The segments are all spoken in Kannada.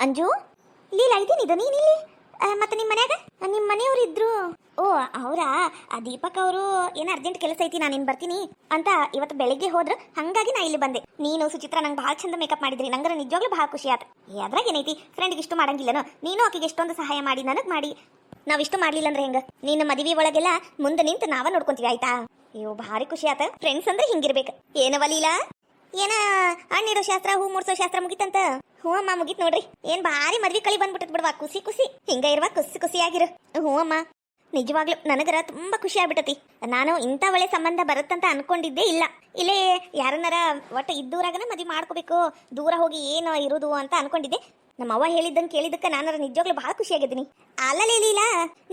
ಅಂಜು ಲೀಲ ಇದ್ದೀನಿ ಇದು ನೀನಿಲ್ಲಿ ಮತ್ತೆ ನಿಮ್ಮ ಮನ್ಯಾಗ ನಿಮ್ಮ ಮನೆಯವ್ರು ಇದ್ರು. ಓ ಅವರಾ, ಆ ದೀಪಕ್ ಅವರು ಏನೋ ಅರ್ಜೆಂಟ್ ಕೆಲಸ ಐತಿ ನಾನು ಇನ್ನು ಬರ್ತೀನಿ ಅಂತ ಇವತ್ತು ಬೆಳಿಗ್ಗೆ ಹೋದ್ರು, ಹಂಗಾಗಿ ನಾ ಇಲ್ಲಿ ಬಂದೆ. ನೀನು ಸುಚಿತ್ರ ನಂಗೆ ಭಾಳ ಚಂದ ಮೇಕಪ್ ಮಾಡಿದ್ರಿ, ನಂಗರ ನಿಜವಾಗ್ಲೂ ಭಾಳ ಖುಷಿ ಆಯ್ತು. ಅದ್ರಾಗ ಏನೈತಿ, ಫ್ರೆಂಡ್ಗೆ ಇಷ್ಟು ಮಾಡಂಗಿಲ್ಲನೋ, ನೀನು ಆಕೆಗೆ ಎಷ್ಟೊಂದು ಸಹಾಯ ಮಾಡಿ ನನಗೆ ಮಾಡಿ. ನಾವಿಷ್ಟು ಮಾಡ್ಲಿಲ್ಲ ಅಂದ್ರೆ ಹೆಂಗ, ನಿನ್ನ ಮದುವೆ ಒಳಗೆಲ್ಲ ಮುಂದೆ ನಿಂತು ನಾವ ನೋಡ್ಕೊಂತೀವಿ ಆಯ್ತಾ. ಅಯ್ಯೋ ಭಾರಿ ಖುಷಿ ಆತ. ಫ್ರೆಂಡ್ಸ್ ಅಂದ್ರೆ ಹಿಂಗಿರ್ಬೇಕು. ಏನವಲೀಲ ಏನ ಹಣ್ಣಿಡೋ ಶಾಸ್ತ್ರ, ಹೂ ಮೂಡ್ಸೋ ಶಾಸ್ತ್ರ ಮುಗಿತಂತ? ಹ್ಞೂ ಅಮ್ಮ ಮುಗಿತ್ ನೋಡ್ರಿ. ಏನ್ ಭಾರಿ ಮದ್ವಿ ಕಳಿ ಬಂದ್ಬಿಟ್ಟದ್ ಬಿಡ್ವಾ, ಖುಷಿ ಖುಷಿ ಹಿಂಗ ಇರುವ ಖುಷಿ ಖುಷಿಯಾಗಿರು. ಹ್ಞೂ ಅಮ್ಮ ನಿಜವಾಗ್ಲೂ ನನಗರ ತುಂಬಾ ಖುಷಿ ಆಗ್ಬಿಟ್ಟತಿ. ನಾನು ಇಂಥ ಒಳ್ಳೆ ಸಂಬಂಧ ಬರುತ್ತಂತ ಅನ್ಕೊಂಡಿದ್ದೇ ಇಲ್ಲ. ಇಲ್ಲೇ ಯಾರನ್ನಾರ ಒಟ್ಟು ಇದ್ದೂರಾಗನ ಮದ್ವಿ ಮಾಡ್ಕೋಬೇಕು, ದೂರ ಹೋಗಿ ಏನೋ ಇರುದು ಅಂತ ಅನ್ಕೊಂಡಿದ್ದೆ. ನಮ್ಮ ಅವ್ವ ಹೇಳಿದ್ದಂಗೆ ಕೇಳಿದಕ್ಕೆ ನಾನರ ನಿಜವಾಗ್ಲೂ ಭಾಳ ಖುಷಿಯಾಗಿದ್ದೀನಿ. ಅಲ್ಲಲೇಲಿಲ್ಲ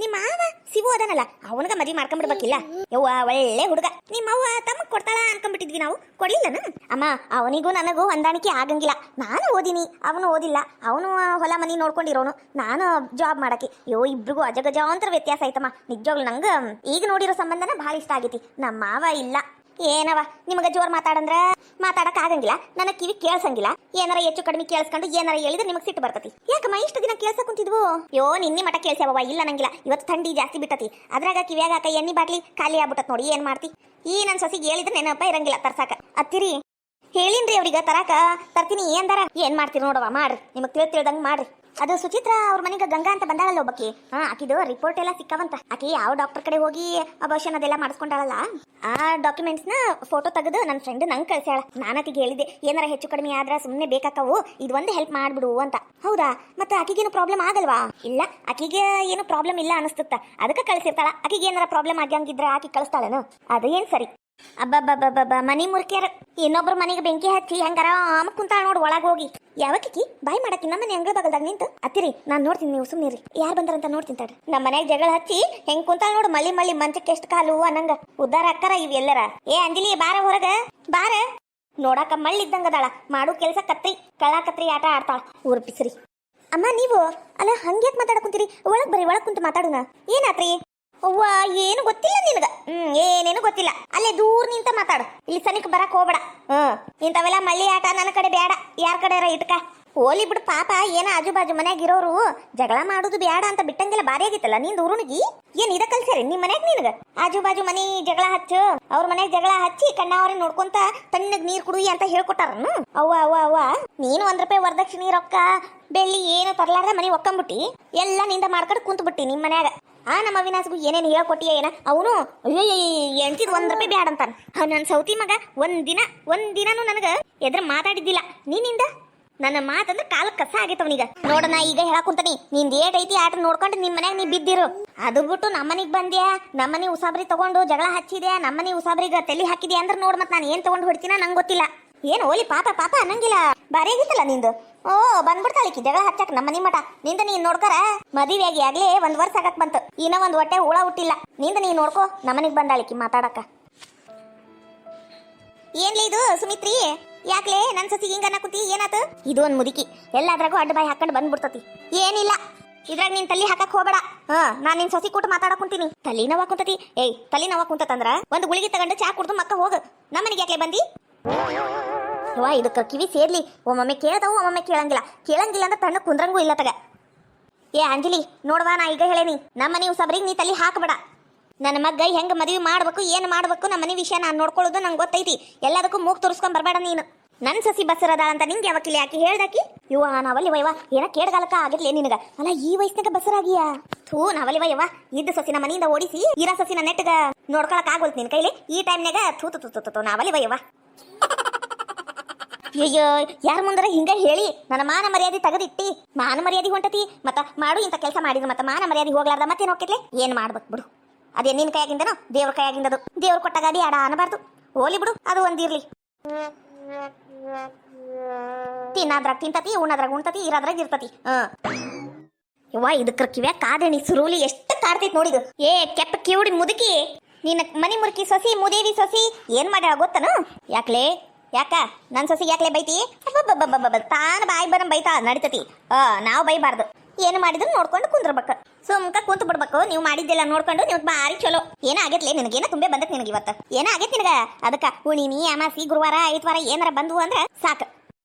ನಿಮ್ಮ ಮಾವ ಶಿವು ಅದನಲ್ಲ, ಅವನಿಗೆ ಮದ್ವಿ ಮಾಡ್ಕೊಂಡ್ಬಿಡ್ಬೇಕಿಲ್ಲ. ಯವ್ವ ಒಳ್ಳೆ ಹುಡುಗ. ನಿಮ್ಮ ಅವ್ವ ತಮ್ಮ ಕೊಡ್ತಾಳ ಅನ್ಕೊಂಡ್ಬಿಟ್ಟಿದ್ವಿ ನಾವು, ಕೊಡ್ಲಿಲ್ಲನ? ಅಮ್ಮ ಅವನಿಗೂ ನನಗೂ ಹೊಂದಾಣಿಕೆ ಆಗಂಗಿಲ್ಲ. ನಾನು ಓದಿನಿ, ಅವನು ಓದಿಲ್ಲ. ಅವನು ಹೊಲ ಮನಿ ನೋಡ್ಕೊಂಡಿರೋನು, ನಾನು ಜಾಬ್ ಮಾಡಕ್ಕೆ. ಇಬ್ರಿಗೂ ಅಜಗಜಾಂತರ ವ್ಯತ್ಯಾಸ ಐತಮ್ಮ. ನಿಜವಾಗ್ಲು ನಂಗೆ ಈಗ ನೋಡಿರೋ ಸಂಬಂಧನ ಭಾಳ ಇಷ್ಟ ಆಗೈತಿ. ನಮ್ಮ ಮಾವ ಇಲ್ಲ ಏನವ ನಿಮಗೆ ಜೋರ್ ಮಾತಾಡಂದ್ರ ಮಾತಾಡಕ್ ಆಗಂಗಿಲ್ಲ, ನನಗೆ ಕಿವಿ ಕೇಳ್ಸಂಗಿಲ್ಲ. ಏನಾರ ಹೆಚ್ಚು ಕಡಿಮೆ ಕೇಳಿಸ್ಕೊಂಡು ಏನಾರ ಹೇಳಿದ್ರೆ ನಿಮಗೆ ಸಿಟ್ಟು ಬರ್ತತಿ. ಯಾಕಮ್ಮ ಇಷ್ಟು ದಿನ ಕೇಳ್ಸಕ್ ಕುಂತಿದ್ವು? ನಿನ್ನೆ ಮಠ ಕೇಳ್ಸ್ಯಾವ, ಇಲ್ಲ ನಂಗಿಲ್ಲ. ಇವತ್ತು ಥಂಡಿ ಜಾಸ್ತಿ ಬಿಟ್ಟತಿ, ಅದ್ರಾಗ ಕಿವ್ಯಾಗ ಎಣ್ಣೆ ಬಾಟ್ಲಿ ಖಾಲಿ ಆಗ್ಬಿಟ್ಟತ್ ನೋಡಿ. ಏನ್ ಮಾಡ್ತಿ? ಈ ನನ್ನ ಸೊಸಿಗೆ ಹೇಳಿದ್ರೆ ನೆನಪ ಇರಂಗಿಲ್ಲ ತರ್ಸಾಕ. ಅತ್ತಿರಿ ಹೇಳಿನ್ರಿ ಅವ್ರಿಗೆ ತರಾಕ ತರ್ತೀನಿ ಅಂದಾರ. ಏನ್ ಮಾಡ್ತೀರಿ ನೋಡವ, ಮಾಡ್ರಿ, ನಿಮಗೆ ತಿಳಿದಂಗೆ ಮಾಡ್ರಿ. ಅದು ಸುಚಿತ್ರ ಅವ್ರ ಮನೆಗೆ ಗಂಗಾ ಅಂತ ಬಂದಾಳಲ್ಲ ಒಬ್ಬಕಿ, ಆಕಿದು ರಿಪೋರ್ಟ್ ಎಲ್ಲ ಸಿಕ್ಕವಂತ. ಆಕಿ ಯಾವ ಡಾಕ್ಟರ್ ಕಡೆ ಹೋಗಿ ಅಬಾರ್ಷನ್ ಅದೆಲ್ಲ ಮಾಡಿಸ್ಕೊಂಡಾಳಲ್ಲ, ಆ ಡಾಕ್ಯುಮೆಂಟ್ಸ್ ನ ಫೋಟೋ ತೆಗೆದು ನನ್ನ ಫ್ರೆಂಡ್ ನಂಗೆ ಕಳ್ಸ್ಯಾಳ. ನಾನು ಆಕಿಗೆ ಹೇಳಿದೆ, ಏನಾರ ಹೆಚ್ಚು ಕಡಿಮೆ ಆದ್ರ ಸುಮ್ಮನೆ ಬೇಕಾಕವು, ಇದೊಂದು ಹೆಲ್ಪ್ ಮಾಡ್ಬಿಡು ಅಂತ. ಹೌದಾ, ಮತ್ತೆ ಆಕಿಗೇನು ಪ್ರಾಬ್ಲಮ್ ಆಗಲ್ವಾ? ಇಲ್ಲ, ಆಕಿಗೆ ಏನು ಪ್ರಾಬ್ಲಮ್ ಇಲ್ಲ ಅನಿಸ್ತುತ್ತ, ಅದಕ್ಕೆ ಕಳ್ಸಿರ್ತಾಳ. ಆಕಿಗೆ ಏನಾರ ಪ್ರಾಬ್ಲಮ್ ಆಗಂಗಿದ್ರ ಆಕಿ ಕಳಿಸ್ತಾಳನು? ಅದು ಏನ್ ಸರಿ. ಅಬ್ಬಬ್ಬಬ್ಬಬ್ಬ ಮನಿ ಮುರ್ಕ್ಯಾರ, ಇನ್ನೊಬ್ರ ಮನೆಗೆ ಬೆಂಕಿ ಹಚ್ಚಿ ಹೆಂಗಾರ ಆಮ ಕುಂತಾಳ ನೋಡು ಒಳಗೆ ಹೋಗಿ. ಯಾವಕ್ಕಿ ಬಾಯ್ ಮಾಡಕ್ಕಿ ನಮ್ಮ ಮನೆ ಅಂಗಳ ಬಗಲ್ದಾಗ ನಿಂತು. ಅತ್ತಿರಿ ನಾನ್ ನೋಡ್ತೀನಿ, ನೀವು ಸುಮ್ಮನಿರಿ. ಯಾರು ಬಂದಾರಂತ ನೋಡ್ತೀನಿ ತಡ್ರಿ. ನಮ್ಮ ಮನೆಗೆ ಜಗಳ ಹಚ್ಚಿ ಹೆಂಗ್ ಕುಂತಾಳ ನೋಡು, ಮಳ್ಳಿ ಮಳ್ಳಿ ಮಂಚಕ್ಕೆ ಎಷ್ಟು ಕಾಲು ಅನ್ನಂಗ. ಉದ್ದಾರ ಅಕ್ಕಾರ ಇವ್ ಎಲ್ಲರ. ಅಂಜಲಿ ಬಾರ ಹೊರಗ ಬಾರ. ನೋಡಾಕ ಮಳ್ಳಿದ್ದಂಗದಾಳ, ಮಾಡು ಕೆಲ್ಸ ಕತ್ರಿ ಕತ್ರಿ ಆಟ ಆಡ್ತಾಳ. ಊರ್ ಪಿಸ್ರಿ. ಅಮ್ಮ ನೀವು ಅಲ್ಲ ಹಂಗ್ಯಾಕ್ ಮಾತಾಡಕುಂತೀರಿ? ಒಳಗ್ ಬರೀ ಒಳಗ್ ಕುಂತ ಮಾತಾಡುನ. ಏನಾತ್ರಿ? ಅವ್ವ ಏನು ಗೊತ್ತಿಲ್ಲ ನಿನಗ? ಏನೇನು ಗೊತ್ತಿಲ್ಲ. ಅಲ್ಲೇ ದೂರ ನಿಂತ ಮಾತಾಡು, ಇಲ್ಲಿ ಸನಿಕ್ ಬರಕ್ ಹೋಗ್ಬೇಡ. ಇಂಥವೆಲ್ಲ ಮಳ್ಳಿ ಆಟ ನನ್ನ ಕಡೆ ಬೇಡ, ಯಾರ ಕಡೆ ಇಟ್ಕ. ಹೋಲಿ ಬಿಡು ಪಾಪ, ಏನ ಆಜು ಬಾಜು ಮನ್ಯಾಗ ಇರೋರು ಜಗಳ ಮಾಡುದು ಬೇಡ ಅಂತ ಬಿಟ್ಟಂಗೆಲ್ಲ ಬಾರಿ ಆಗಿತ್ತಲ್ಲ ನಿಂದ ಊರುಣಿಗಿ. ಏನ್ ಇದ ಕಲ್ಸ್ಯಾರಿ ನಿಮ್ ಮನ್ಯಾಗ ನಿನಗ? ಆಜು ಬಾಜು ಮನಿ ಜಗಳ ಹಚ್ಚು, ಅವ್ರ ಮನ್ಯಾಗ ಜಗಳ ಹಚ್ಚಿ ಕಣ್ಣಾವ್ರೆ ನೋಡ್ಕೊಂತ ತಣ್ಣಗ್ ನೀರ್ ಕುಡುಯಿ ಅಂತ ಹೇಳ್ಕೊಟ್ಟಾರನು. ಅವ್ವ ಅವ್ವ ಅವ್ವ ನೀನು ₹1 ವರದಕ್ಷಿಣೆ ರೊಕ್ಕ ಬೆಳ್ಳಿ ಏನು ತರ್ಲಾರ್ದ ಮನಿ ಒಕ್ಕಂಬಿಟ್ಟಿ ಎಲ್ಲ ನಿಂದ ಮಾಡ್ಕೊಂಡು ಕುಂತ್ ಬಿಟ್ಟಿ ನಿಮ್ ಮನ್ಯಾಗ. ನಮ್ಮ ಅವಿನಾಸ್ಗೂ ಏನೇನು ಹೇಳ್ಕೊಟ್ಟಿಯ ಏನ? ಅವನು ಎಂಟಿದ್ ₹1 ಬ್ಯಾಡ ಅಂತಾನ. ನನ್ನ ಸೌತಿ ಮಗ ಒಂದಿನೂ ನನಗ ಎದ್ರ ಮಾತಾಡಿದ್ದಿಲ್ಲ ನಿನ್ನಿಂದ. ನನ್ನ ಮಾತಂದ್ರೆ ಕಾಲ ಕಸ ಆಗೈತವನೀಗ. ನೋಡ ನಾ ಈಗ ಹೇಳಾಕುಂತಾನಿ, ನಿಂದ ಏಟ್ ಐತಿ ಆಟ ನೋಡ್ಕೊಂಡು ನಿಮ್ ಮನ್ಯಾಗ ನೀ ಬಿದ್ದಿರು. ಅದು ಬಿಟ್ಟು ನಮ್ಮನಿಗ್ ಬಂದ್ಯಾ, ನಮ್ಮನಿ ಉಸಾಬ್ರಿ ತಗೊಂಡು ಜಗಳ ಹಚ್ಚಿದ್ಯಾ, ನಮ್ಮನಿ ಉಸಾಬ್ರಿಗ ತಲೆ ಹಾಕಿದ್ಯಾ ಅಂದ್ರೆ ನೋಡ್ ಮತ್ ನಾನು ಏನ್ ತಗೊಂಡು ಹೊಡ್ತೀನ ನಂಗೆ ಗೊತ್ತಿಲ್ಲ. ಏನು ಓಲಿ ಪಾಪ ಪಾಪ ಅನ್ನಂಗಿಲ್ಲ. ಬಾರಿ ಆಗಿತ್ತಲ್ಲ ನಿಂದು. ಬಂದ್ಬಿಡ್ತಾಳಿಕಿ ಜಗಳ ಹಚ್ಚಕ್ ನಮ್ಮನಿ ಮಠ. ನಿಂದ ನೀನ್ ನೋಡ್ಕರ ಮದುವೆಯಾಗಿ ಆಗ್ಲೇ 1 ವರ್ಷ ಆಗಕ್ ಬಂತು, ಇನ್ನ ಒಂದ್ ಹೊಟ್ಟೆ ಹುಳ ಹುಟ್ಟಿಲ್ಲ. ನಿಂದ ನೀನ್ ನೋಡ್ಕೋ, ನಮ್ಮನಿಗ್ ಬಂದಾಳಿಕಿ ಮಾತಾಡಕ. ಏನ್ಲಿ ಇದು ಸುಮಿತ್ರಿ, ಯಾಕ್ಲೆ ನನ್ ಸಸಿ ಹಿಂಗ ಅನ್ನಕುಂತಿ? ಏನಾತು? ಇದು ಒಂದ್ ಮುದುಕಿ ಎಲ್ಲಾದ್ರಾಗೂ ಅಡ್ಡ ಬಾಯಿ ಹಾಕೊಂಡು ಬಂದ್ಬಿಡ್ತತಿ. ಏನಿಲ್ಲ ಇದ್ರಾಗ ನೀನ್ ತಲಿ ಹಾಕಕ್ ಹೋಗ್ಬೇಡ. ನಾನ್ ನಿನ್ ಸಸಿ ಕೂಟ ಮಾತಾಡಕ್ ಕುಂತೀನಿ. ತಲಿ ನೋವ ಕುಂತತಿ. ತಲಿ ನೋವ ಕುಂತಂದ್ರ ಒಂದ್ ಗುಳಿಗೆ ತಗೊಂಡು ಚಾ ಕುಡ್ದು ಮಕ್ಕ ಹೋಗ. ನಮ್ಮನಿಗೆ ಯಾಕ್ಲೆ ಬಂದಿ? ಇದಕ್ಕ ಕಿವಿ ಸೇರ್ಲಿ. ಒಮ್ಮೊಮ್ಮೆ ಕೇಳ್ತಾವು, ಒಮ್ಮೊಮ್ಮೆ ಕೇಳಂಗಿಲ್ಲ ಅಂದ್ರೆ ತಣ್ಣ ಕುಂದ್ರಂಗೂ ಇಲ್ಲ ತಗ. ಅಂಜಲಿ ನೋಡ್ವಾ, ನಾ ಈಗ ಹೇಳೇನಿ, ನಮ್ಮನಿ ಉಸಾಬ್ರಿಗೆ ನೀ ತಲಿ ಹಾಕಬೇಡ. ನನ್ನ ಮಗ್ಗ ಹೆಂಗ ಮದುವೆ ಮಾಡ್ಬೇಕು, ಏನ್ ಮಾಡ್ಬೇಕು, ನಮ್ಮ ಮನೆ ವಿಷಯ ನಾನು ನೋಡ್ಕೊಳ್ಳೋದು ನಂಗೆ ಗೊತ್ತೈತಿ. ಎಲ್ಲದಕ್ಕೂ ಮೂಗ್ ತೋರಿಸ್ಕೊಂಡ್ ಬರಬೇಡ ನೀನು. ನನ್ ಸಸಿ ಬಸರದ ಅಂತ ನಿಂಗೆ ಯಾವಕ್ಕಿಲ್ಲ ಯಾಕೆ ಹೇಳ್ದಾಕಿ? ನಾವಲ್ಲಿ ವಯ್ವ ಏನ ಕೇಡ್ಗಾಲಕ್ಕ ಆಗಿರ್ಲಿ ನಿನಗ. ಅಲ್ಲ ಈ ವಯಸ್ಸಿನಾಗ ಬಸರಾಗಿಯಾ? ನಾವಲ್ಲಿ ವಯ್ಯವ ಇದ್ದ ಸಸಿನ ಮನೆಯಿಂದ ಓಡಿಸಿ ಇರ ಸಸಿನ ನೆಟ್ಟಗ ನೋಡ್ಕೊಳಕ್ ಆಗೋಲ್ತು ನಿನ್ ಕೈಲಿ ಈ ಟೈಮ್ನಾಗ. ನಾವಲ್ಲಿ ವಯ್ಯವ. ಅಯ್ಯೋ ಯಾರ ಮುಂದರ ಹಿಂಗ ಹೇಳಿ ನನ್ನ ಮಾನ ಮರ್ಯಾದೆ ತೆಗೆದಿಟ್ಟಿ. ಮಾನ ಮರ್ಯಾದೆ ಹೊಂಟತಿ ಮತ್ತ ಮಾಡು ಇಂಥ ಕೆಲಸ ಮಾಡಿದ್ರು ಮತ್ತ ಮಾನ ಮರ್ಯಾದೆ ಹೋಗ್ಲಾರ್ದ ಮತ್ತೇನು ಹೋಗ್ತಿದ್ಲೆ? ಏನ್ ಮಾಡ್ಬೇಕು ಬಿಡು, ಅದೇ ನಿನ್ ಕೈಯಾಗಿಂದನೋ ದೇವ್ರ ಕೈಯಾಗಿಂದದು. ದೇವ್ರ ಕೊಟ್ಟ ಗಾಡಿ ಆಡ ಅನ್ನಬಾರ್ದು. ಹೋಲಿ ಬಿಡು, ಅದು ಒಂದಿರ್ಲಿ. ತಿನ್ನಾದ್ರಾಗ ತಿಂತತಿ, ಉಣ್ಣದ್ರಾಗ ಉಣ್ತತಿ, ಇರಾದ್ರಾಗ ಇರ್ತತಿ. ಇದಕ್ಕ ಕಿವ್ಯಾಗ ಕಾದಣಿ ಸುರುಳಿ ಎಷ್ಟು ಕಾಡ್ತೈತಿ ನೋಡಿದು. ಕೆಪ್ಪ ಕಿವುಡಿ ಮುದುಕಿ, ನಿನ್ನ ಮನಿ ಮುರುಕಿ ಸೊಸಿ ಮುದೇವಿ ಸೊಸಿ ಏನ್ ಮಾಡ್ಯಾಳ ಗೊತ್ತನು? ಯಾಕ್ಲೆ ಯಾಕ ನನ್ ಸೊಸಿ ಯಾಕ್ಲೆ ಬೈತಿ? ತಾನ ಬಾಯಿ ಬರ ಬೈತಾ ನಡಿತತಿ. ನಾವು ಬೈಬಾರ್ದು. ಏನು ಮಾಡಿದ್ರು ನೋಡ್ಕೊಂಡು ಕುಂದ್ರಬೇಕು, ಸುಮ್ಕ ಕುಂತ್ ಬಿಡ್ಬೇಕು. ನೀವು ಮಾಡಿದ್ದೆಲ್ಲ ನೋಡ್ಕೊಂಡು ನೀವು ಬಾರಿ ಚಲೋ. ಏನಾಗೈತ್ಲೆ ನಿನಗೇನ ತುಂಬೆ ಬಂದತ್ ನಿನಗೆ ಇವತ್ತು? ಏನಾಗೈತಿ ನಿನಗ? ಅದಕ್ಕ ಹುಣಿಮಿ ಅಮಾಸಿ ಗುರುವಾರ ಐತವಾರ ಏನಾರ ಬಂದ್ವು ಅಂದ್ರ ಸಾಕು.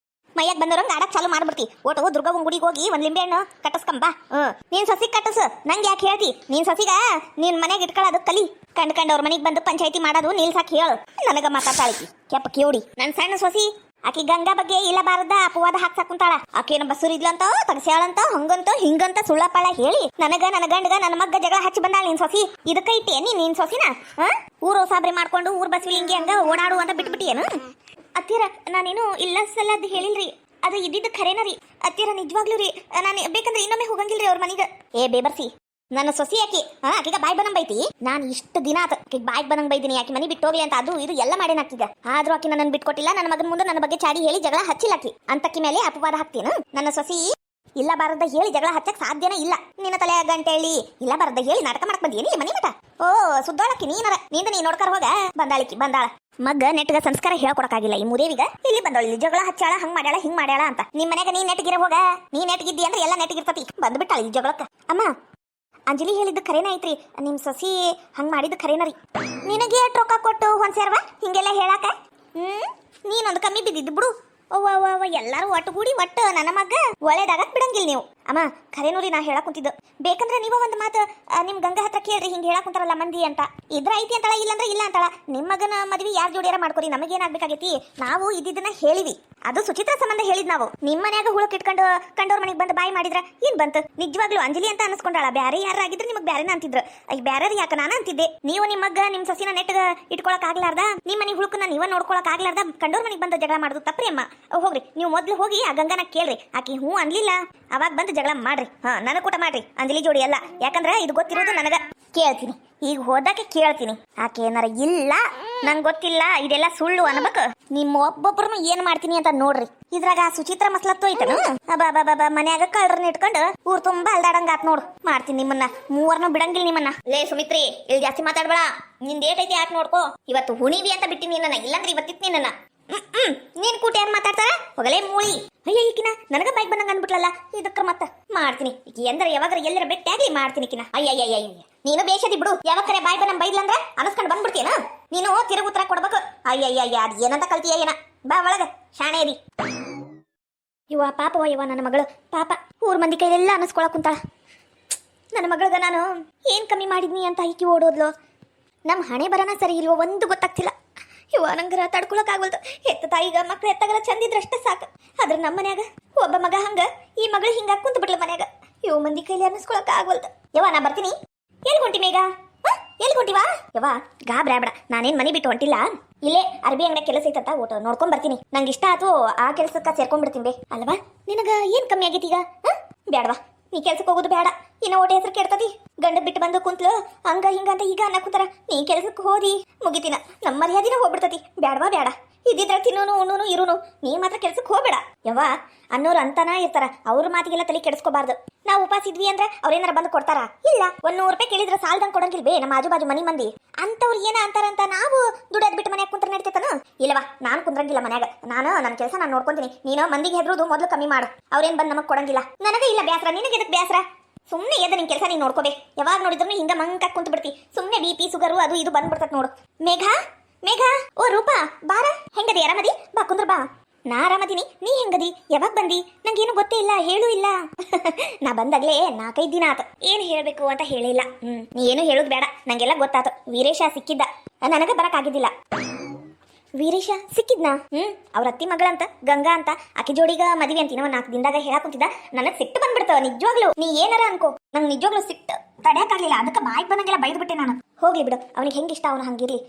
ಮೈಯಾಗ ಬಂದವ್ರಂಗ ಆಡಕ್ ಚಾಲು ಮಾಡ್ಬಿಡ್ತಿ. ಓಟು ದುರ್ಗವ್ವನ ಗುಡಿಗೆ ಹೋಗಿ ಒಂದ್ ಲಿಂಬೆ ಹಣ್ಣು ಕಟ್ಟಸ್ಕಂಬ. ನೀನ್ ಸಸಿಗ್ ಕಟ್ಟಸು, ನಂಗೆ ಯಾಕೆ ಹೇಳ್ತಿ? ನೀನ್ ಸಸಿಗ ನೀನ್ ಮನೆಗೆ ಇಟ್ಕೊಳ್ಳೋದು ಕಲಿ. ಕಂಡ್ಕಂಡವ್ರ ಮನೆಗೆ ಬಂದು ಪಂಚಾಯತಿ ಮಾಡೋದು ನಿಲ್ಸಾಕ್ ಹೇಳು. ನನಗ ಮಾತಾಡ್ತಾಳಿಕಿ ಕೆಪ್ಪ ಕಿವುಡಿ. ನನ್ ಸಣ್ಣ ಸೊಸಿ ಆಕಿ ಗಂಗಾ ಬಗ್ಗೆ ಇಲ್ಲ ಬಾರದ ಅಪವಾದ ಹಾಕ್ಸಾಕ್ ಕುಂತಾಳ. ಆಕೇನ ಬಸುರಿದ್ಲಂತ ತಗಸ್ಯಾಳಂತ ಹಂಗಂತ ಹಿಂಗಂತ ಸುಳ್ಳಪಳ ಹೇಳಿ ನನಗ ನನ್ನ ಗಂಡಗ ನನ್ನ ಮಗ್ಗ ಜಗಳ ಹಚ್ಚಿ ಬಂದಾಳ ನಿನ್ ಸೊಸಿ. ಇದಕ್ಕ ಇಟ್ಟೇನಿ ನೀನ್ ಸೊಸಿನ? ಊರು ಸಾಬ್ರಿ ಮಾಡ್ಕೊಂಡು ಊರ್ ಬಸ್ವಿ ಹಿಂಗೆ ಹಂಗ ಓಡಾಡು ಅಂತ ಬಿಟ್ಬಿಟ್ಟಿಯೇನು? ಅತ್ತಿರ ನಾನೇನು ಇಲ್ಲ ಸಲ್ಲದ್ ಹೇಳಿಲ್ರಿ, ಅದು ಇದ್ದಿದ್ದು ಖರೇನ ರೀ ಅತ್ತಿರ, ನಿಜವಾಗ್ಲೂ ರೀ. ನಾನು ಬೇಕಂದ್ರೆ ಇನ್ನೊಮ್ಮೆ ಹೋಗಂಗಿಲ್ರಿ ಅವ್ರ ಮನೆಗೆ. ಏ ಬೇಬರ್ಸಿ, ನನ್ನ ಸೊಸಿ ಆಕಿ ಆಕಿಗ ಬಾಯ್ ಬಂದಂಗ್ ಬೈತಿ. ನಾನು ಇಷ್ಟು ದಿನ ಆತ ಆಕಿಗೆ ಬಾಯ್ ಬಂದಂಗ್ ಬೈದಿನಿ, ಆಕಿ ಮನೆ ಬಿಟ್ಟು ಹೋಗ್ಲಿ ಅಂತ ಅದು ಇದು ಎಲ್ಲ ಮಾಡೇನ ಆಕಿಗ. ಆದ್ರೂ ಆಕಿ ನನ್ನ ಬಿಟ್ಕೊಟ್ಟಿಲ್ಲ. ನನ್ನ ಮಗನ ಮುಂದೆ ನನ್ನ ಬಗ್ಗೆ ಚಾಡಿ ಹೇಳಿ ಜಗಳ ಹಚ್ಚಿಲ್ಲಾಕಿ. ಅಂತಕ್ಕಿ ಮೇಲೆ ಅಪವಾದ ಹಾಕ್ತೇನು? ನನ್ನ ಸೊಸಿ ಇಲ್ಲ ಬಾರದ ಹೇಳಿ ಜಗಳ ಹಚ್ಚಕ್ ಸಾಧ್ಯನೇ ಇಲ್ಲ. ನಿನ್ನ ತಲೆ ಗಂಟೆಳಿ ಇಲ್ಲ ಬಾರದ ಹೇಳಿ ನಾಟಕ ಮಾಡಕ್ ಬಂದಿಯೇನಿ ಮನಿ ಮಠ? ಓ ಸುದ್ದೋಳಕ್ಕಿ ನೀನರ ನಿಂದ ನೀ ನೋಡ್ಕರ್ ಹೋಗ. ಬಂದಾಳ ಮಗ್ಗ ನೆಟ್ಗ ಸಂಸ್ಕಾರ ಹೇಳ್ಕೊಡಕ್ಕಾಗಿಲ್ಲ ಈ ಮುದೇವಿಗ. ಇಲ್ಲಿ ಬಂದೋಳಿ ಜಗಳ ಹಚ್ಚಾಳ, ಹಂಗ್ ಮಾಡ್ಯಾಳ ಹಿಂಗ್ ಮಾಡ್ಯಾಳ ಅಂತ. ನಿಮ್ ಮನೆಗ ನೀ ನೆಟ್ಗಿರ ಹೋಗ. ನೀ ನೆಟ್ಗಿದ್ದಿ ಅಂದ್ರೆ ಎಲ್ಲ ನೆಟ್ಗಿರ್ತತಿ. ಬಂದ್ಬಿಟ್ಟಾಳ ಈ ಜಗಳಕ್ಕ. ಅಮ್ಮ ಅಂಜಲಿ ಹೇಳಿದ್ದು ಖರೇನ ಐತ್ರಿ, ನಿಮ್ ಸೊಸಿ ಹಂಗ್ ಮಾಡಿದ್ದು ಖರೇನ ರೀ. ನಿನಗೆ ರೊಕ್ಕ ಕೊಟ್ಟು ಹೊಂದ್ಸೇರ್ವ ಹಿಂಗೆಲ್ಲ ಹೇಳಾಕ? ನೀನೊಂದು ಕಮ್ಮಿ ಬಿದ್ದಿದ್ದು ಬಿಡು. ಅವ್ವ ಎಲ್ಲಾರು ಒಟ್ಟುಗೂಡಿ ಒಟ್ಟು ನನ್ನ ಮಗ್ಗ ಒಳ್ಳೇದಾಗಕ್ ಬಿಡಂಗಿಲ್ಲ ನೀವು. ಅಮ್ಮ ಖರೇನೂರಿ ನಾ ಹೇಳಕ್ ಕುಂತಿದ್ದು. ಬೇಕಂದ್ರೆ ನೀವ ಒಂದು ಮಾತು ನಿಮ್ ಗಂಗಾ ಹತ್ರ ಕೇಳ್ರಿ, ಹಿಂಗೆ ಹೇಳಕ್ ಕುಂತಾರಲ್ಲ ಮಂದಿ ಅಂತ. ಇದ್ರ ಐತಿ ಅಂತಾಳ, ಇಲ್ಲಂದ್ರೆ ಇಲ್ಲ ಅಂತಾಳ. ನಿಮ್ ಮಗನ ಮದ್ವಿ ಯಾರ್ ಜೋಡಿಯಾರ ಮಾಡ್ಕೊರಿ, ನಮಗೇನಾಗ್ಬೇಕಾಗೈತಿ? ನಾವು ಇದ್ದಿದ್ದನ್ನ ಹೇಳಿವಿ. ಅದು ಸುಚಿತ್ರ ಸಂಬಂಧ ಹೇಳಿದ್ ನಾವು. ನಿಮ್ ಮನ್ಯಾಗ ಹುಳಕ್ ಇಟ್ಕೊಂಡು ಕಂಡೋರ್ ಮನೆಗೆ ಬಂದು ಬಾಯಿ ಮಾಡಿದ್ರ ಏನ್ ಬಂತು? ನಿಜವಾಗ್ಲೂ ಅಂಜಲಿ ಅಂತ ಅನ್ಸ್ಕೊಂಡಾಳ. ಬ್ಯಾರೆ ಯಾರ ಆಗಿದ್ರೆ ನಿಮಗ್ ಬ್ಯಾರೇನ ಅಂತಿದ್ರು. ಈಗ ಬ್ಯಾರ ಯಾಕ ನಾನು ಅಂತಿದ್ದೆ. ನೀವು ನಿಮ್ ಮಗ್ಗ ನಿಮ್ ಸಸಿನ ನೆಟ್ಗ ಇಟ್ಕೊಳಕ್ ಆಗ್ಲಾರ್ದ, ನಿಮ್ ಮನೆ ಹುಳುಕನ್ನ ನೀವ ನೋಡ್ಕೊಳಕ್ ಆಗ್ಲಾರ್ದ ಕಂಡೋರ್ ಮನೆಗೆ ಬಂದು ಜಗಳ ಮಾಡುದು ತಪ್ಪ್ರಿ ಅಮ್ಮ. ಹೋಗ್ರಿ ನೀವು ಮೊದ್ಲು ಹೋಗಿ ಆ ಗಂಗನ ಕೇಳ್ರಿ. ಆಕಿ ಹೂ ಅನ್ಲಿಲ್ಲ ಅವಾಗ ಬಂದು ಜಗಳ ಮಾಡ್ರಿ. ನನಗ್ ಕೂಟ ಮಾಡ್ರಿ ಅಂಜಲಿ ಜೋಡಿ ಎಲ್ಲ. ಯಾಕಂದ್ರೆ ಇದು ಗೊತ್ತಿರೋದು ನನಗ. ಕೇಳ್ತೀನಿ ಈಗ ಹೋದಾಕೆ ಕೇಳ್ತೀನಿ. ಆಕೆ ಏನಾರ ಇಲ್ಲ ನಂಗೆ ಗೊತ್ತಿಲ್ಲ ಇದೆಲ್ಲ ಸುಳ್ಳು ಅನ್ಬೇಕು. ನಿಮ್ಮ ಒಬ್ಬೊಬ್ಬರನ್ನು ಏನ್ ಮಾಡ್ತೀನಿ ಅಂತ ನೋಡ್ರಿ. ಇದ್ರಾಗ ಸುಚಿತ್ರ ಮಸ್ಲತ್ತು ಐತನು. ಬಾಬಾ ಮನ್ಯಾಗ ಕಳ್ರನ್ನ ಇಟ್ಕೊಂಡು ಊರ್ ತುಂಬಾ ಅಲ್ದಾಡಂಗ ಆತ್ ನೋಡು. ಮಾಡ್ತೀನಿ ನಿಮ್ಮನ್ನ ಮೂವರ್ನು ಬಿಡಂಗಿಲ್ಲ ನಿಮ್ಮನ್ನ. ಲೇ ಸುಮಿತ್ರಿ, ಇಲ್ಲಿ ಜಾಸ್ತಿ ಮಾತಾಡ್ಬೇಡ. ನಿಂದ ಏಟೈತಿ ಯಾಕೆ ನೋಡ್ಕೋ. ಇವತ್ತು ಹುಣಿವಿ ಅಂತ ಬಿಟ್ಟಿನಿ ನನ್ನ, ಇಲ್ಲಂದ್ರೆ ಇವತ್ತಿತ್ ನಿನ್ನ. ನೀನ್ ಕೂಟ ಯಾರು ಮಾತಾಡ್ತಾರ? ಹೋಗಲೇ ಮೂಳಿ. ಅಯ್ಯ ಈಕಿನ ನನಗ ಬೈಕ್ ಬಂದಂಗ ಅನ್ಬಿಟ್ಲಲ್ಲ. ಇದಕ್ಕ ಮತ್ತ ಮಾಡ್ತೀನಿ ಈಕಿ ಎಂದ್ರ ಯಾವಾಗ ಎಲ್ಲರ ಬೆಟ್ಟಾಗಿ ಮಾಡ್ತೀನಿ ಈಕಿನ. ಅಯ್ಯ ನೀನು ಬೇಷದಿ ಬಿಡು. ಯಾವಾಗ ಕರೆ ಬಾಯ್ ಬಂದಂಗ ಬೈದ್ಲಂದ್ರ ಅನಸ್ಕೊಂಡ್ ಬಂದ್ಬಿಡ್ತೀನ. ನೀನು ತಿರುಗ ಉತ್ತರ ಕೊಡ್ಬೇಕು. ಅಯ್ಯ ಅದ್ ಏನಂತ ಕಲ್ತೀಯ ಏನ? ಬಾ ಒಳಗ ಶಾಣೆ ಅದಿ. ಇವ ಪಾಪವ ಇವ ನನ್ನ ಮಗಳು ಪಾಪ. ಊರ್ ಮಂದಿ ಕೈಲೆಲ್ಲ ಅನಸ್ಕೊಳಕ್ ಕುಂತಾಳ. ನನ್ನ ಮಗಳಗ ನಾನು ಏನ್ ಕಮ್ಮಿ ಮಾಡಿದ್ನಿ ಅಂತ ಈಕಿ ಓಡೋದ್ಲು. ನಮ್ ಹಣೆ ಬರನ ಸರಿ ಇಲ್ವೋ ಒಂದು ಗೊತ್ತಾಗ್ತಿಲ್ಲ. ಇವ ನಂಗರ ತಡ್ಕೊಳಕ್ ಆಗ್ವಲ್ದು. ಹೆತ್ತ ತಾಯಿಗ ಮಕ್ಳು ಎತ್ತಾಗಲ್ಲ ಚಂದಿದ್ರಷ್ಟೇ ಸಾಕು. ಆದ್ರ ನಮ್ಮ ಮನ್ಯಾಗ ಒಬ್ಬ ಮಗ ಹಂಗ, ಈ ಮಗಳು ಹಿಂಗ ಕುಂತ ಬಿಡ್ಲ ಮನ್ಯಾಗ. ಇವ್ ಮಂದಿ ಕೈಲಿ ಅನ್ನಿಸ್ಕೊಳಕ್ ಆಗ್ವಲ್ದು. ಯವ್ವ ನಾ ಬರ್ತೀನಿ. ಎಲ್ಲಿ ಹೊಂಟಿ ಮೇಗ? ಎಲ್ಲಿ ಹೊಂಟಿವಾ? ಯವ್ವ ಗಾಬ್ರಾಬೇಡ, ನಾನೇನ್ ಮನೆ ಬಿಟ್ಟು ಹೊಂಟಿಲ್ಲ. ಇಲ್ಲೇ ಅರ್ಬಿ ಅಂಗಡಿ ಕೆಲಸ ಐತಂತ ಓಟೋ ನೋಡ್ಕೊಂಡ್ ಬರ್ತೀನಿ. ನಂಗೆ ಇಷ್ಟ ಆತು ಆ ಕೆಲ್ಸಕ್ಕ ಸೇರ್ಕೊಂಡ್ಬಿಡ್ತೀನಿ ಬೇ. ಅಲ್ವಾ ನಿನಗ ಏನ್ ಕಮ್ಮಿ ಆಗೈತಿ ಈಗ? ಬ್ಯಾಡವಾ ನೀ ಕೆಲ್ಸಕ್ಕೆ ಹೋಗೋದು ಬೇಡ. ಇನ್ನ ಓಟೆ ಹೆಸರು ಕೆಡ್ತದಿ. ಗಂಡ ಬಿಟ್ಟು ಬಂದು ಕುಂತ್ಲು ಹಂಗ ಹಿಂಗ ಅಂತ ಈಗ ಅನ್ನ ಕುಂತಾರ. ನೀ ಕೆಲ್ಸಕ್ಕೆ ಹೋದಿ ಮುಗಿತಿನ ನಮ್ಮ ಮರ್ಯಾದಿನ ಹೋಗ್ಬಿಡ್ತತಿ. ಬ್ಯಾಡವಾ ಬೇಡ. ಇದ್ದಿದ್ರ ತಿನ್ನೋನು ಉಣ್ಣೋನು ಇರೋನು. ನೀ ಮಾತ್ರ ಕೆಲ್ಸಕ್ಕೆ ಹೋಗ್ಬೇಡ. ಯವ್ವ ಅನ್ನೋರು ಅಂತಾನ ಇರ್ತಾರ, ಅವ್ರ ಮಾತಿಗೆಲ್ಲ ತಲೆ ಕೆಡಿಸ್ಕೋಬಾರ್ದು. ನಾವು ಉಪವಾಸ ಇದ್ವಿ ಅಂದ್ರೆ ಅವ್ರೇನಾರ ಬಂದು ಕೊಡ್ತಾರ? ಇಲ್ಲ. 100 ರೂಪಾಯಿ ಕೇಳಿದ್ರೆ ಸಾಲ್ದಂಗ್ ಕೊಡಂಗಿಲ್ ಬೇ ನಮ್ಮ ಆಜು ಬಾಜು ಮನಿ ಮಂದಿ. ಅಂತವ್ರು ಏನ ಅಂತಾರಂತ ನಾವು ದುಡ್ಡದ್ ಬಿಟ್ಟು ಮನ್ಯಾಗ ಕುಂತ್ರ ನಡೀತೇತನ? ಇಲ್ಲವಾ ನಾನು ಕುಂದ್ರಂಗಿಲ್ಲ ಮನ್ಯಾಗ. ನನ್ನ ಕೆಲಸ ನಾನು ನೋಡ್ಕೊಂತೀನಿ. ನೀನು ಮಂದಿಗೆ ಹೆದ್ರೋದು ಮೊದ್ಲು ಕಮ್ಮಿ ಮಾಡು. ಅವ್ರೇನ್ ಬಂದು ನಮಗ್ ಕೊಡಂಗಿಲ್ಲ. ನನಗ ಇಲ್ಲ ಬ್ಯಾಸ್ರ, ನಿನಗೆ ಎದಕ್ ಬ್ಯಾಸ್ರ? ಸುಮ್ಮನೆ ಎದ ನಿನ್ ಕೆಲಸ ನೀನ್ ನೋಡ್ಕೋಬೇ. ಯಾವಾಗ ನೋಡಿದ್ರು ಹಿಂಗ ಮಂಕ ಕುಂತ ಬಿಡ್ತಿ. ಸುಮ್ಮನೆ BP ಶುಗರು ಅದು ಇದು ಬಂದ್ಬಿಡ್ತತ್ ನೋಡು. ಮೇಘ ಓ ರೂಪಾ ಬಾರ. ಹೆಂಗದಿ? ಆರಾಮದಿ? ಬಾ ಕುಂದ್ರ ಬಾ. ನಾ ಆರಾಮದೀನಿ. ನೀ ಹೆಂಗದಿ? ಯಾವಾಗ ಬಂದಿ? ನಂಗೇನು ಗೊತ್ತೇ ಇಲ್ಲ, ಹೇಳು ಇಲ್ಲ. ನಾ ಬಂದಾಗ್ಲೇ 4-5 ದಿನ ಆತ. ಏನ್ ಹೇಳ್ಬೇಕು ಅಂತ ಹೇಳಿಲ್ಲ. ನೀ ಏನು ಹೇಳುದ್ ಬೇಡ, ನಂಗೆಲ್ಲ ಗೊತ್ತಾತು. ವೀರೇಶ ಸಿಕ್ಕಿದ್ದ, ನನಗ ಬರಕ್ ಆಗಿದ್ದಿಲ್ಲ. ವೀರೇಶ ಸಿಕ್ಕಿದ್ನಾ? ಅವ್ರ ಅತ್ತಿ ಮಗಳಂತ ಗಂಗಾ ಅಂತ. ಆಕಿ ಜೋಡಿಗ ಮದ್ವಿ ಅಂತ 4 ದಿನದಾಗ ಹೇಳಕ್ ಕುಂತಿದ್ದ. ನನಗ್ ಸಿಟ್ಟು ಬಂದ್ಬಿಡ್ತಾವ ನಿಜವಾಗ್ಲು. ನೀ ಏನಾರ ಅನ್ಕೋ, ನಂಗೆ ನಿಜವಾಗ್ಲು ಸಿಟ್ಟು ತಡೆಯಕ್ಕಾಗ್ಲಿಲ್ಲ. ಅದಕ್ಕೆ ಬಾಯ್ಗೆ ಬಂದಂಗೆಲ್ಲ ಬೈದ್ಬಿಟ್ಟೆ ನಾನು. ಹೋಗ್ಲಿ ಬಿಡು, ಅವನಿಗೆ ಹೆಂಗಿಷ್ಟ ಅವನು ಹಂಗಿರ್ಲಿ.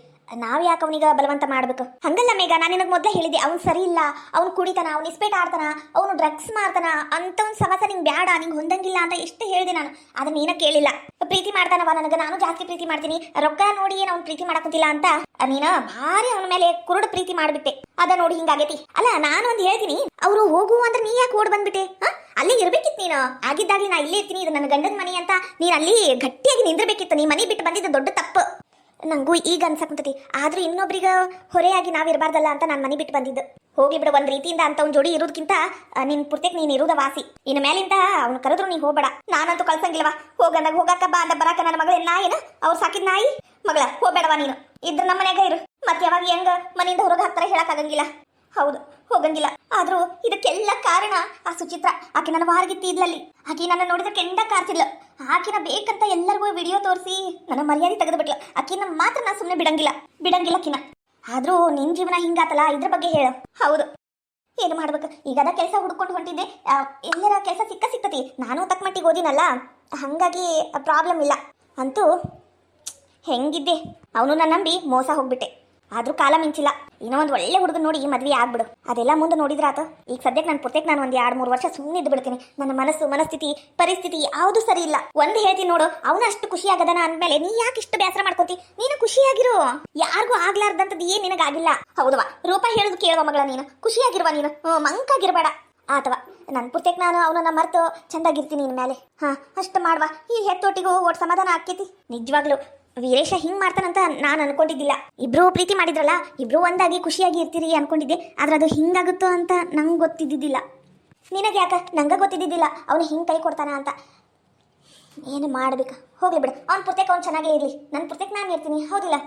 ನಾವ್ ಯಾಕೆ ಅವನಿಗ ಬಲವಂತ ಮಾಡ್ಬೇಕು? ಹಂಗಲ್ಲ ಮೇಘ, ನಾನು ನಿನಗೆ ಮೊದ್ಲೇ ಹೇಳಿದ್ದೆ ಅವ್ನು ಸರಿ ಇಲ್ಲ, ಅವ್ನು ಕುಡಿತಾನ, ಅವ್ನು ಇಸ್ಪೇಟ್ ಆಡ್ತಾನ, ಅವನು ಡ್ರಗ್ಸ್ ಮಾಡ್ತಾನ ಅಂತವ್ನ ಸವಾಸ ನಿಂಗೆ ಬ್ಯಾಡ, ನಿಂಗೆ ಹೊಂದಂಗಿಲ್ಲ ಅಂತ ಎಷ್ಟು ಹೇಳಿದೆ ನಾನು. ಅದನ್ನ ನೀನ ಕೇಳಿಲ್ಲ. ಪ್ರೀತಿ ಮಾಡ್ತಾನವ ನನಗ, ನಾನು ಜಾಸ್ತಿ ಪ್ರೀತಿ ಮಾಡ್ತೀನಿ. ರೊಕ್ಕ ನೋಡಿ ಏನು ಅವ್ನು ಪ್ರೀತಿ ಮಾಡಕುಂತಿಲ್ಲ ಅಂತ ನೀನ ಭಾರಿ ಅವನ ಮೇಲೆ ಕುರುಡು ಪ್ರೀತಿ ಮಾಡ್ಬಿಟ್ಟೆ. ಅದ ನೋಡಿ ಹಿಂಗಾಗೈತಿ. ಅಲ್ಲ ನಾನು ಒಂದು ಹೇಳ್ತೀನಿ, ಅವರು ಹೋಗು ಅಂದ್ರೆ ನೀ ಯಾಕೆ ಓಡ್ ಬಂದ್ಬಿಟ್ಟೆ? ಅಲ್ಲಿ ಇರ್ಬೇಕಿತ್ತು ನೀನು. ಆಗಿದ್ದಾಗ್ಲಿ ನಾ ಇಲ್ಲೇ ಇರ್ತೀನಿ, ಇದು ನನ್ನ ಗಂಡನ ಮನೆ ಅಂತ ನೀನು ಅಲ್ಲಿ ಗಟ್ಟಿಯಾಗಿ ನಿಂದಿರ್ಬೇಕಿತ್ತು. ನೀ ಮನೆ ಬಿಟ್ಟು ಬಂದಿದ್ದು ದೊಡ್ಡ ತಪ್ಪು. ನಂಗೂ ಈಗ ಅನ್ಸಕುಂತತಿ. ಆದ್ರೂ ಇನ್ನೊಬ್ರಿಗ ಹೊರೆಯಾಗಿ ನಾವಿರಬಾರ್ದಲ್ಲ ಅಂತ ನಾನು ಮನೆ ಬಿಟ್ಟು ಬಂದಿದ್ದು. ಹೋಗ್ಲಿ ಬಿಡು, ಒಂದ್ ರೀತಿಯಿಂದ ಅಂತ ಅವ್ನ ಜೋಡಿ ಇರೋದಕ್ಕಿಂತ ನಿನ್ ಪುರ್ತಕ್ಕೆ ನೀನ್ ಇರೋದ ವಾಸಿ. ಇನ್ನು ಮೇಲಿಂದ ಅವ್ನು ಕರೆದ್ರು ನೀ ಹೋಗ್ಬೇಡ. ನಾನಂತೂ ಕಳ್ಸಂಗಿಲ್ವಾ. ಹೋಗಂದಾಗ ಹೋಗಕ್ಕ, ಬಾ ಅಂದ ಬರಾಕ. ನನ್ನ ಮಗಳ ನಾಯಿನ ಅವ್ರು ಸಾಕಿದ್ ನಾಯಿ ಮಗಳ. ಹೋಗ್ಬೇಡವಾ ನೀನು. ಇದ್ರ ನಮ್ಮ ಮನ್ಯಾಗ ಇರು. ಮತ್ತೆ ಯಾವಾಗ ಹೆಂಗ ಮನೆಯಿಂದ ಹೊರಗೆ ಹಾಕ್ತಾರ ಹೇಳಕ್ ಆಗಂಗಿಲ್ಲ. ಹೌದು, ಹೋಗಂಗಿಲ್ಲ. ಆದ್ರೂ ಇದಕ್ಕೆಲ್ಲ ಕಾರಣ ಆ ಸುಚಿತ್ರ. ಆಕೆ ನನ್ನ ವಾರಗಿತ್ತಿ ಇದ್ಲಲ್ಲಿ. ಆಕೆ ನನ್ನ ನೋಡಿದ್ರೆ ಕೆಂಡ ಕಾರ್ತಿಲ್ಲ. ಆಕಿನ ಬೇಕಂತ ಎಲ್ಲರಿಗೂ ವಿಡಿಯೋ ತೋರಿಸಿ ನನ್ನ ಮರ್ಯಾದೆ ತೆಗೆದುಬಿಟ್ಲು. ಆಕಿನ ಮಾತ್ರ ನಾನು ಸುಮ್ಮನೆ ಬಿಡಂಗಿಲ್ಲ ಆಕಿನ. ಆದ್ರೂ ನಿನ್ ಜೀವನ ಹಿಂಗಾತಲ್ಲ, ಇದ್ರ ಬಗ್ಗೆ ಹೇಳು. ಹೌದು, ಏನು ಮಾಡ್ಬೇಕು ಈಗ? ಅದ ಕೆಲಸ ಹುಡ್ಕೊಂಡು ಹೊಂಟಿದ್ದೆ. ಎಲ್ಲರ ಕೆಲಸ ಸಿಕ್ಕತಿ. ನಾನು ತಕ್ಕ ಮಟ್ಟಿಗೆ ಓದಿನಲ್ಲ, ಹಾಗಾಗಿ ಪ್ರಾಬ್ಲಮ್ ಇಲ್ಲ. ಅಂತೂ ಹೆಂಗಿದ್ದೆ, ಅವನು ನನ್ನ ನಂಬಿ ಮೋಸ ಹೋಗ್ಬಿಟ್ಟೆ. ಆದ್ರೂ ಕಾಲ ಮಿಂಚಿಲ್ಲ. ಇನ್ನೂ ಒಂದು ಒಳ್ಳೆ ಹುಡುಗ ನೋಡಿ ಮದ್ವೆ ಆಗ್ಬಿಡು. ಅದೆಲ್ಲ ಮುಂದೆ ನೋಡಿದ್ರಾತ. ಈಗ ಸದ್ಯಕ್ಕೆ ನಾನು ಪುರ್ತಕ್ಕೆ ನಾನು ಒಂದು 2-3 ವರ್ಷ ಸುಮ್ಮನೆ ಇದ್ದು ಬಿಡ್ತೀನಿ. ನನ್ನ ಮನಸ್ಥಿತಿ ಪರಿಸ್ಥಿತಿ ಯಾವುದು ಸರಿ ಇಲ್ಲ. ಒಂದು ಹೇಳ್ತೀನಿ ನೋಡು, ಅವನು ಅಷ್ಟು ಖುಷಿಯಾಗದನ ಅಂದ್ಮೇಲೆ ನೀ ಯಾಕೆ ಇಷ್ಟು ಬೇಸರ ಮಾಡ್ಕೋತಿ? ನೀನು ಖುಷಿಯಾಗಿರು. ಯಾರಿಗೂ ಆಗ್ಲಾರ್ದಂಥದ್ದು ಏನ್ ನಿನಗಾಗಿಲ್ಲ. ಹೌದವಾ? ರೂಪ ಹೇಳುದು ಕೇಳುವ ಮಗಳ ನೀನು. ಖುಷಿಯಾಗಿರುವ ನೀನು, ಮಂಕಾಗಿರ್ಬೇಡ. ಅಥವಾ ನನ್ನ ಪುರ್ತಕ್ಕೆ ನಾನು ಅವನನ್ನ ಮರೆತು ಚಂದಾಗಿರ್ತೀನಿ ನಿನ್ ಮೇಲೆ. ಅಷ್ಟು ಮಾಡುವ. ಈ ಹೆತ್ತೊಟ್ಟಿಗೂ ಒಟ್ಟು ಸಮಾಧಾನ ಆಕ್ಕೇತಿ. ನಿಜವಾಗ್ಲು ವೀರೇಶ ಹಿಂಗ್ ಮಾಡ್ತಾನಂತ ನಾನು ಅನ್ಕೊಂಡಿದ್ದಿಲ್ಲ. ಇಬ್ರು ಪ್ರೀತಿ ಮಾಡಿದ್ರಲ್ಲ, ಇಬ್ರು ಒಂದಾಗಿ ಖುಷಿಯಾಗಿ ಇರ್ತೀರಿ ಅನ್ಕೊಂಡಿದ್ದೆ. ಆದ್ರೆ ಅದು ಹಿಂಗಾಗುತ್ತೋ ಅಂತ ನಂಗೆ ಗೊತ್ತಿದ್ದಿದ್ದಿಲ್ಲ. ನಿನಗೆ ಯಾಕ? ನಂಗೆ ಗೊತ್ತಿದ್ದಿದ್ದಿಲ್ಲ ಅವನು ಹಿಂಗೆ ಕೈ ಕೊಡ್ತಾನ ಅಂತ. ಏನು ಮಾಡ್ಬೇಕು? ಹೋಗ್ಲಿ ಬಿಡು. ಅವ್ನ ಪುರ್ತಕ್ಕೆ ಅವ್ನು ಚೆನ್ನಾಗೇ ಇರ್ಲಿ. ನನ್ನ ಪುರ್ತಕ್ಕೆ ನಾನು ಇರ್ತೀನಿ, ಹೌದಿಲ್ಲ?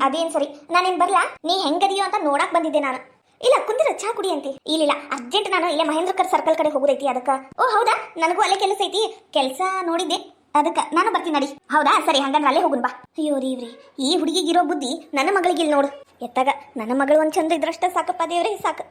ಅದೇನು ಸರಿ. ನಾನೇನು ಬರ್ಲಾ? ನೀ ಹೆಂಗದಿಯೋ ಅಂತ ನೋಡಕ್ ಬಂದಿದ್ದೆ ನಾನು. ಇಲ್ಲ, ಕುಂದಿರ, ಚಾ ಕುಡಿ ಅಂತಿ. ಇಲ್ಲ ಅರ್ಜೆಂಟ್ ನಾನು ಇಲ್ಲೇ ಮಹೇಂದ್ರಕರ್ ಸರ್ಕಲ್ ಕಡೆ ಹೋಗೋದೈತಿ. ಅದಕ್ಕೆ. ಓ ಹೌದಾ? ನನಗೂ ಅಲ್ಲೇ ಕೆಲಸ ಐತಿ. ಕೆಲಸ ನೋಡಿದ್ದೆ, ಅದಕ್ಕೆ ನಾನು ಬರ್ತೀನಿ ನಡಿ. ಹೌದಾ? ಸರಿ, ಹಂಗಂದ್ರೆ ಅಲ್ಲೇ ಹೋಗುನ್ ಬಾ. ಅಯ್ಯೋ ರೀವ್ರಿ, ಈ ಹುಡುಗಿಗಿರೋ ಬುದ್ಧಿ ನನ್ನ ಮಗಳಿಗಿಲ್ ನೋಡು. ಎತ್ತಾಗ ನನ್ನ ಮಗಳು ಒಂದು ಚಂದ ಇದ್ರಷ್ಟ ಸಾಕಪ್ಪ ದೇವ್ರೆ, ಸಾಕು.